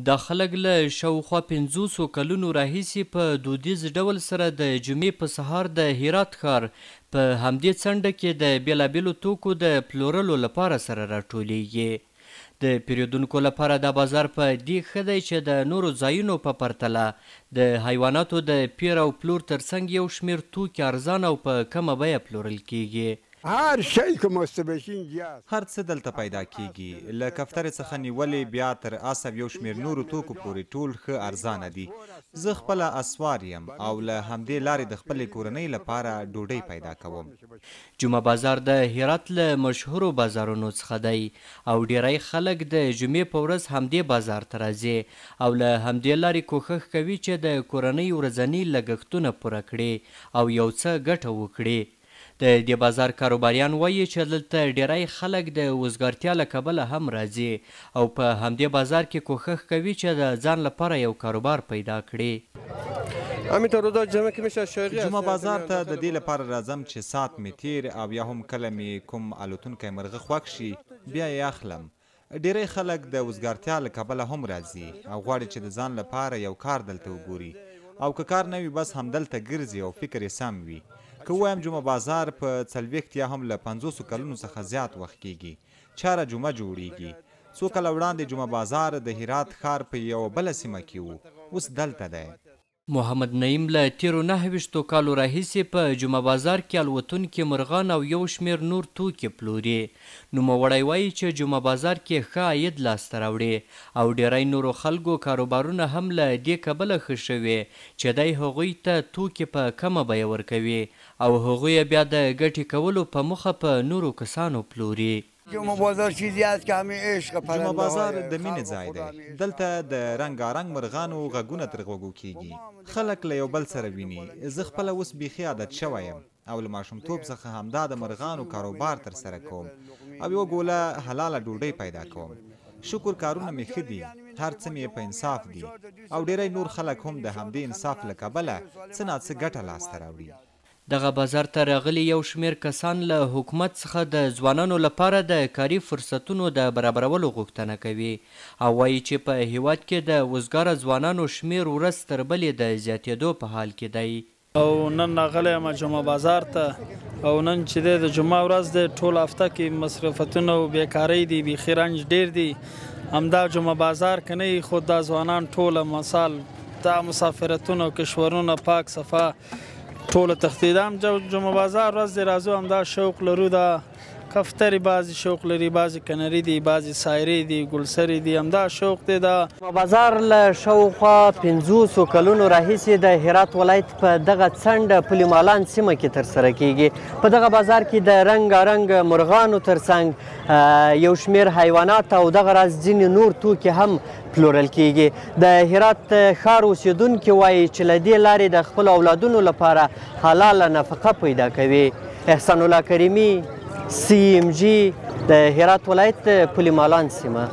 دا خلک له شاوخوا 500 کلونو راهیسې په دودیز ډول سره د جمعې په سهار د هرات ښار په همدې څنډه کې د بېلابېلو توکو د پلورلو لپاره سره راټولیږي. د پیرودونکو لپاره دا بازار په دې ښه دی چې د نورو ځایونو په پرتله د حیواناتو د پیر او پلور ترڅنګ یو شمېر توکي ارزانه او په کمه بیه پلورل کیږي. هر شی که مستبشین جاست هر څه دلته پیدا کیږي، له کفترې څخه نیولې بیا تر اس او یو شمېر نورو توکو پورې ټول ښه ارزانه دي. زه خپله اسوار یم او له همدې لارې د خپلې کورنۍ لپاره ډوډۍ پیدا کوم. جمعه بازار د هرات له مشهورو بازارونو څخه دی او ډیری خلک د جمعې په ورځ همدې بازار ته راځي او له همدې لارې کوښښ کوي چې د کورنۍ ورځني لګښتونه پوره کړي او یو څه ګټه وکړي. د دې بازار کاروباریان وایي چې دلته ډیری خلک د وزګارتیا له کبله هم راځي او په همدې بازار کې کوښښ کوي چې د ځان لپاره یو کاروبار پیدا کړي. جمعه بازار ته د دې لپاره راځم چې ساعت مې تیر او یا هم کله مې کوم الوتونکی مرغه خوښ شي بیا یې اخلم. ډیری خلک د وزګارتیا له کبله هم راځي او غواړي چې د ځان لپاره یو کار دلته وګوري او که کار نه وي بس همدلته ګرځي او فکر یې سم وي. که ووایم جمعه بازار په 40 یا هم له 500 کلونو څخه زیات وخت کیږي. چهاره جمعه جوړیږي. څو کله وړاندې جمعه بازار د هرات ښار په یوه بله سیمه کې و، اوس دلته دی. محمد نعیم له تیرو 9 کالو راهیسې په جمعه بازار کې الوتونکي مرغان او یو شمېر نور توکي پلوري. نوموړی وایي چې جمعه بازار کې ښه عاید لاسته راوړي او ډیری نورو خلکو کاروبارونه هم له دې کبله ښه شوي چې دی هغوی ته توکي په کمه بیه ورکوي او هغوی بیا د ګټې کولو په موخه په نورو کسانو پلوري. جمعه بازار چیزی است که همه عشق پرنده جمعه بازار د مینې ځای دی. دلته د رنګارنګ مرغانو غږونه تر غوږو کیږي. خلک له یو بل سره ویني. زه خپله اوس بیخي عادت شوی یم او له ماشومتوب څخه همدا د مرغانو کاروبار ترسره کوم او یو ګوله حلاله ډوډۍ پیدا کوم. شکر کارونه مې ښه دي، هر څه مې په انصاف دي او ډیری نور خلک هم د همدې انصاف له کبله څه نا څه ګټه لاسته راوړي. دغه بازار ته راغلي یو شمېر کسان له حکومت څخه د ځوانانو لپاره د کاري فرصتونو د برابرولو غوښتنه کوي او وایي چې په هیواد کې د وزګاره ځوانانو شمېر ورځ تر بلې د زیاتېدو په حال کې دی. او نن راغلی یم جمعه بازار ته او نن چې دی د جمعه ورځ دی، ټول هفته کې مصرفتونه او بیکارۍ دي، بیخي رنج ډېر دي. همدا جمعه بازار که نه وي خو دا ځوانان ټوله مثال دا مسافرتونه او کشورونه پاک صفا ټوله تښتېدم. جمعه بازار ورځ دی راځو همدا شوق لرو. دا کفترې بعضې شوق لري، بعضې کنري دي، بعضې سایرې دي، ګلسرې دي، همدا شوق دی. دا بازار له شاوخوا 500 کلونو راهیسې د هرات ولایت په دغه څنډه پلیمالان سیمه کې ترسره کیږي. په دغه بازار کې د رنګارنګ مرغانو ترڅنګ یو شمېر حیوانات او دغه راز ځینې نور توکي هم پلورل کیږي. د هرات ښار اوسیدونکي وایي چې له دې لارې د خپلو اولادونو لپاره حلاله نفقه پیدا کوي. احسان الله کریمي، CMG، د هرات ولایت پلیمالان سیمه.